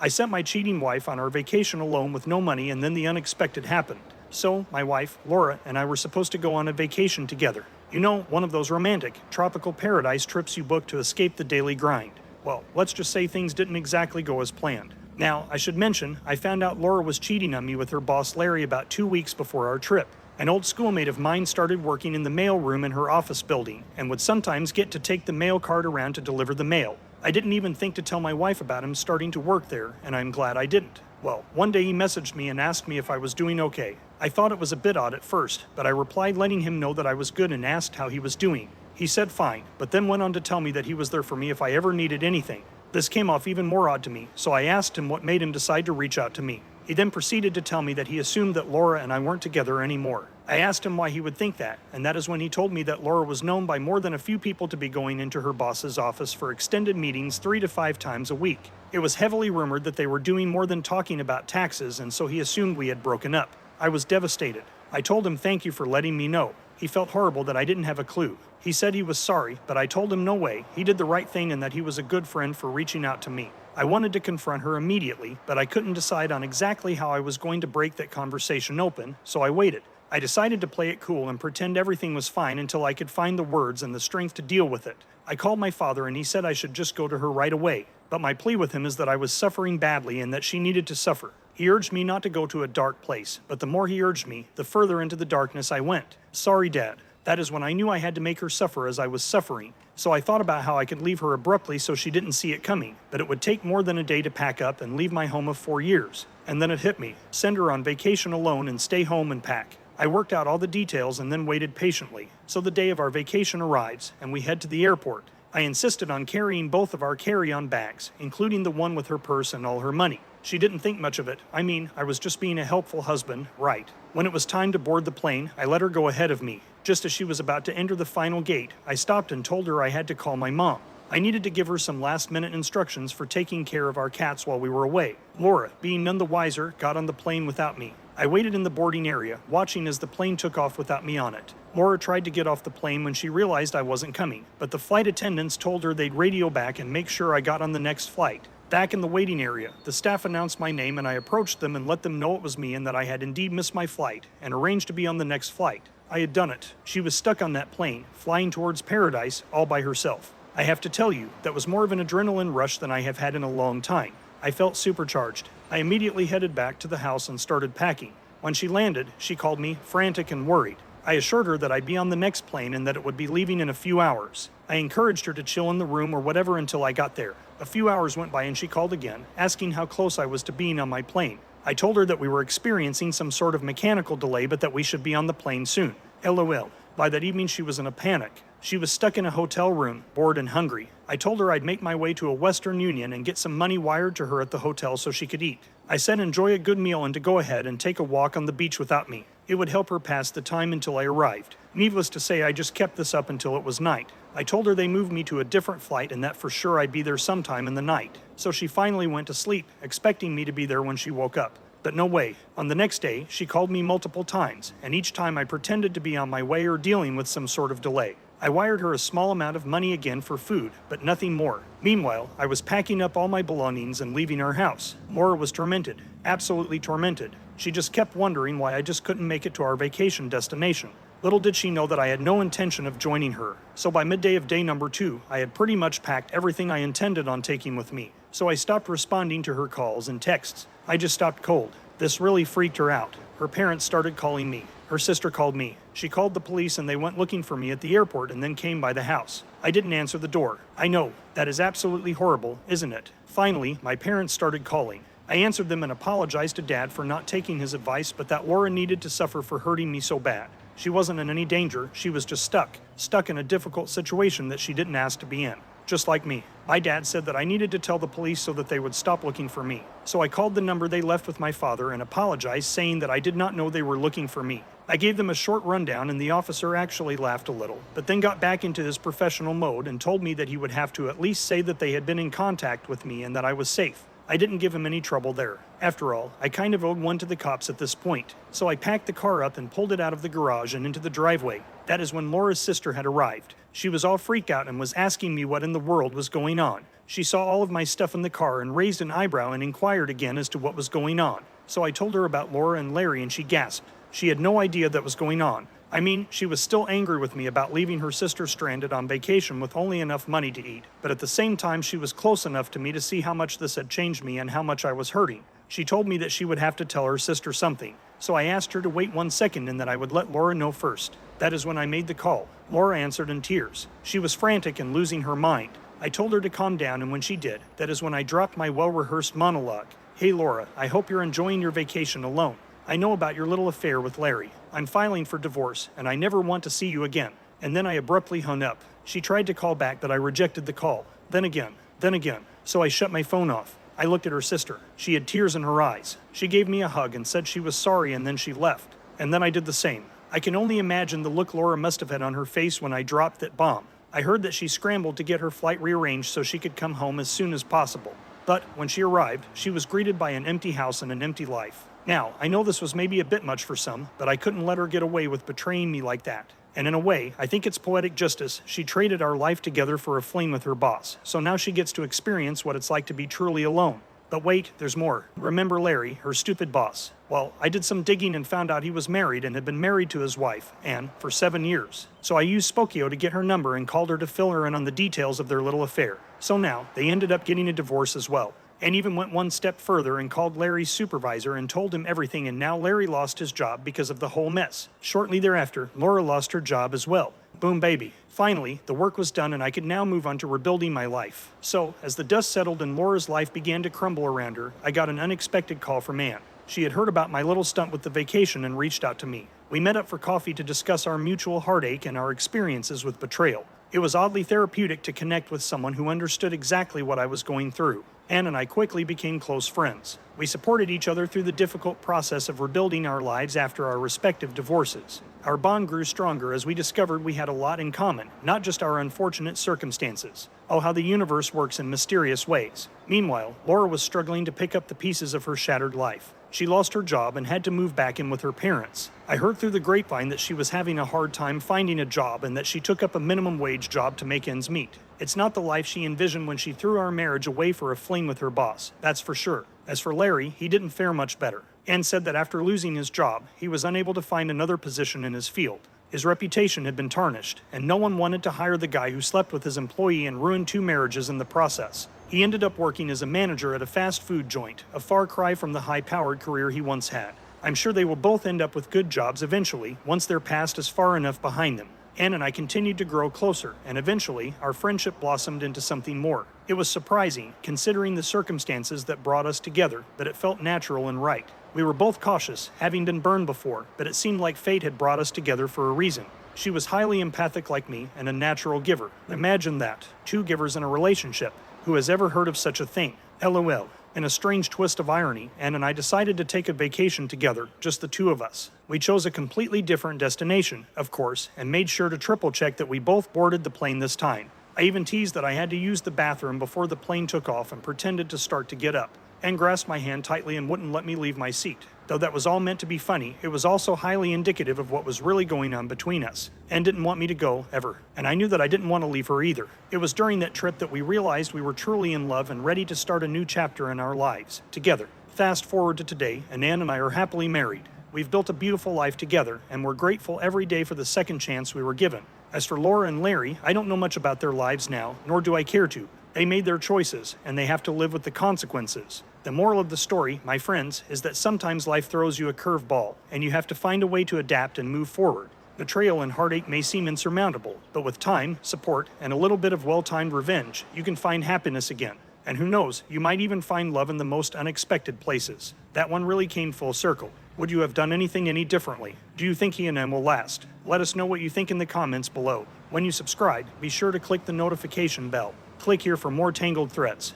I sent my cheating wife on our vacation alone with no money, and then the unexpected happened. So, my wife, Laura, and I were supposed to go on a vacation together. You know, one of those romantic, tropical paradise trips you book to escape the daily grind. Well, let's just say things didn't exactly go as planned. Now, I should mention, I found out Laura was cheating on me with her boss Larry about 2 weeks before our trip. An old schoolmate of mine started working in the mail room in her office building, and would sometimes get to take the mail cart around to deliver the mail. I didn't even think to tell my wife about him starting to work there, and I'm glad I didn't. Well, one day he messaged me and asked me if I was doing okay. I thought it was a bit odd at first, but I replied letting him know that I was good and asked how he was doing. He said fine, but then went on to tell me that he was there for me if I ever needed anything. This came off even more odd to me, so I asked him what made him decide to reach out to me. He then proceeded to tell me that he assumed that Laura and I weren't together anymore. I asked him why he would think that, and that is when he told me that Laura was known by more than a few people to be going into her boss's office for extended meetings 3 to 5 times a week. It was heavily rumored that they were doing more than talking about taxes, and so he assumed we had broken up. I was devastated. I told him thank you for letting me know. He felt horrible that I didn't have a clue. He said he was sorry, but I told him no way, he did the right thing and that he was a good friend for reaching out to me. I wanted to confront her immediately, but I couldn't decide on exactly how I was going to break that conversation open, so I waited. I decided to play it cool and pretend everything was fine until I could find the words and the strength to deal with it. I called my father and he said I should just go to her right away, but my plea with him is that I was suffering badly and that she needed to suffer. He urged me not to go to a dark place, but the more he urged me, the further into the darkness I went. Sorry, Dad. That is when I knew I had to make her suffer as I was suffering. So I thought about how I could leave her abruptly so she didn't see it coming, but it would take more than a day to pack up and leave my home of 4 years. And then it hit me. Send her on vacation alone and stay home and pack. I worked out all the details and then waited patiently. So the day of our vacation arrives, and we head to the airport. I insisted on carrying both of our carry-on bags, including the one with her purse and all her money. She didn't think much of it. I mean, I was just being a helpful husband, right? When it was time to board the plane, I let her go ahead of me. Just as she was about to enter the final gate, I stopped and told her I had to call my mom. I needed to give her some last-minute instructions for taking care of our cats while we were away. Laura, being none the wiser, got on the plane without me. I waited in the boarding area, watching as the plane took off without me on it. Laura tried to get off the plane when she realized I wasn't coming, but the flight attendants told her they'd radio back and make sure I got on the next flight. Back in the waiting area, the staff announced my name and I approached them and let them know it was me and that I had indeed missed my flight and arranged to be on the next flight. I had done it. She was stuck on that plane, flying towards paradise all by herself. I have to tell you, that was more of an adrenaline rush than I have had in a long time. I felt supercharged. I immediately headed back to the house and started packing. When she landed, she called me, frantic and worried. I assured her that I'd be on the next plane and that it would be leaving in a few hours. I encouraged her to chill in the room or whatever until I got there. A few hours went by and she called again, asking how close I was to being on my plane. I told her that we were experiencing some sort of mechanical delay but that we should be on the plane soon. LOL. By that evening she was in a panic. She was stuck in a hotel room, bored and hungry. I told her I'd make my way to a Western Union and get some money wired to her at the hotel so she could eat. I said enjoy a good meal and to go ahead and take a walk on the beach without me. It would help her pass the time until I arrived. Needless to say, I just kept this up until it was night. I told her they moved me to a different flight and that for sure I'd be there sometime in the night. So she finally went to sleep, expecting me to be there when she woke up. But no way. On the next day, she called me multiple times, and each time I pretended to be on my way or dealing with some sort of delay. I wired her a small amount of money again for food, but nothing more. Meanwhile, I was packing up all my belongings and leaving her house. Laura was tormented, absolutely tormented. She just kept wondering why I just couldn't make it to our vacation destination. Little did she know that I had no intention of joining her. So by midday of day number 2, I had pretty much packed everything I intended on taking with me. So I stopped responding to her calls and texts. I just stopped cold. This really freaked her out. Her parents started calling me. Her sister called me. She called the police and they went looking for me at the airport and then came by the house. I didn't answer the door. I know, that is absolutely horrible, isn't it? Finally, my parents started calling. I answered them and apologized to Dad for not taking his advice, but that Laura needed to suffer for hurting me so bad. She wasn't in any danger, she was just stuck in a difficult situation that she didn't ask to be in. Just like me. My dad said that I needed to tell the police so that they would stop looking for me. So I called the number they left with my father and apologized, saying that I did not know they were looking for me. I gave them a short rundown and the officer actually laughed a little, but then got back into his professional mode and told me that he would have to at least say that they had been in contact with me and that I was safe. I didn't give him any trouble there. After all, I kind of owed one to the cops at this point. So I packed the car up and pulled it out of the garage and into the driveway. That is when Laura's sister had arrived. She was all freaked out and was asking me what in the world was going on. She saw all of my stuff in the car and raised an eyebrow and inquired again as to what was going on. So I told her about Laura and Larry and she gasped. She had no idea that was going on. I mean, she was still angry with me about leaving her sister stranded on vacation with only enough money to eat, but at the same time she was close enough to me to see how much this had changed me and how much I was hurting. She told me that she would have to tell her sister something, so I asked her to wait 1 second and that I would let Laura know first. That is when I made the call. Laura answered in tears. She was frantic and losing her mind. I told her to calm down, and when she did, that is when I dropped my well-rehearsed monologue. Hey Laura, I hope you're enjoying your vacation alone. I know about your little affair with Larry. I'm filing for divorce, and I never want to see you again. And then I abruptly hung up. She tried to call back, but I rejected the call. Then again. So I shut my phone off. I looked at her sister. She had tears in her eyes. She gave me a hug and said she was sorry, and then she left. And then I did the same. I can only imagine the look Laura must have had on her face when I dropped that bomb. I heard that she scrambled to get her flight rearranged so she could come home as soon as possible. But when she arrived, she was greeted by an empty house and an empty life. Now, I know this was maybe a bit much for some, but I couldn't let her get away with betraying me like that. And in a way, I think it's poetic justice. She traded our life together for a fling with her boss, so now she gets to experience what it's like to be truly alone. But wait, there's more. Remember Larry, her stupid boss? Well, I did some digging and found out he was married and had been married to his wife, Anne, for 7 years. So I used Spokio to get her number and called her to fill her in on the details of their little affair. So now, they ended up getting a divorce as well. And even went one step further and called Larry's supervisor and told him everything, and now Larry lost his job because of the whole mess. Shortly thereafter, Laura lost her job as well. Boom baby. Finally, the work was done and I could now move on to rebuilding my life. So, as the dust settled and Laura's life began to crumble around her, I got an unexpected call from Anne. She had heard about my little stunt with the vacation and reached out to me. We met up for coffee to discuss our mutual heartache and our experiences with betrayal. It was oddly therapeutic to connect with someone who understood exactly what I was going through. Anne and I quickly became close friends. We supported each other through the difficult process of rebuilding our lives after our respective divorces. Our bond grew stronger as we discovered we had a lot in common, not just our unfortunate circumstances. Oh, how the universe works in mysterious ways. Meanwhile, Laura was struggling to pick up the pieces of her shattered life. She lost her job and had to move back in with her parents. I heard through the grapevine that she was having a hard time finding a job and that she took up a minimum wage job to make ends meet. It's not the life she envisioned when she threw our marriage away for a fling with her boss, that's for sure. As for Larry, he didn't fare much better. Anne said that after losing his job, he was unable to find another position in his field. His reputation had been tarnished, and no one wanted to hire the guy who slept with his employee and ruined 2 marriages in the process. He ended up working as a manager at a fast food joint, a far cry from the high-powered career he once had. I'm sure they will both end up with good jobs eventually, once their past is far enough behind them. Anne and I continued to grow closer, and eventually, our friendship blossomed into something more. It was surprising, considering the circumstances that brought us together, but it felt natural and right. We were both cautious, having been burned before, but it seemed like fate had brought us together for a reason. She was highly empathic like me, and a natural giver. Imagine that. 2 givers in a relationship. Who has ever heard of such a thing? LOL. In a strange twist of irony, Anne and I decided to take a vacation together, just the 2 of us. We chose a completely different destination, of course, and made sure to triple check that we both boarded the plane this time. I even teased that I had to use the bathroom before the plane took off and pretended to start to get up. Anne grasped my hand tightly and wouldn't let me leave my seat. Though that was all meant to be funny, it was also highly indicative of what was really going on between us. Anne didn't want me to go, ever, and I knew that I didn't want to leave her either. It was during that trip that we realized we were truly in love and ready to start a new chapter in our lives, together. Fast forward to today, and Anne and I are happily married. We've built a beautiful life together, and we're grateful every day for the second chance we were given. As for Laura and Larry, I don't know much about their lives now, nor do I care to. They made their choices, and they have to live with the consequences. The moral of the story, my friends, is that sometimes life throws you a curveball, and you have to find a way to adapt and move forward. Betrayal and heartache may seem insurmountable, but with time, support, and a little bit of well-timed revenge, you can find happiness again. And who knows, you might even find love in the most unexpected places. That one really came full circle. Would you have done anything any differently? Do you think he and Em will last? Let us know what you think in the comments below. When you subscribe, be sure to click the notification bell. Click here for more Tangled threads.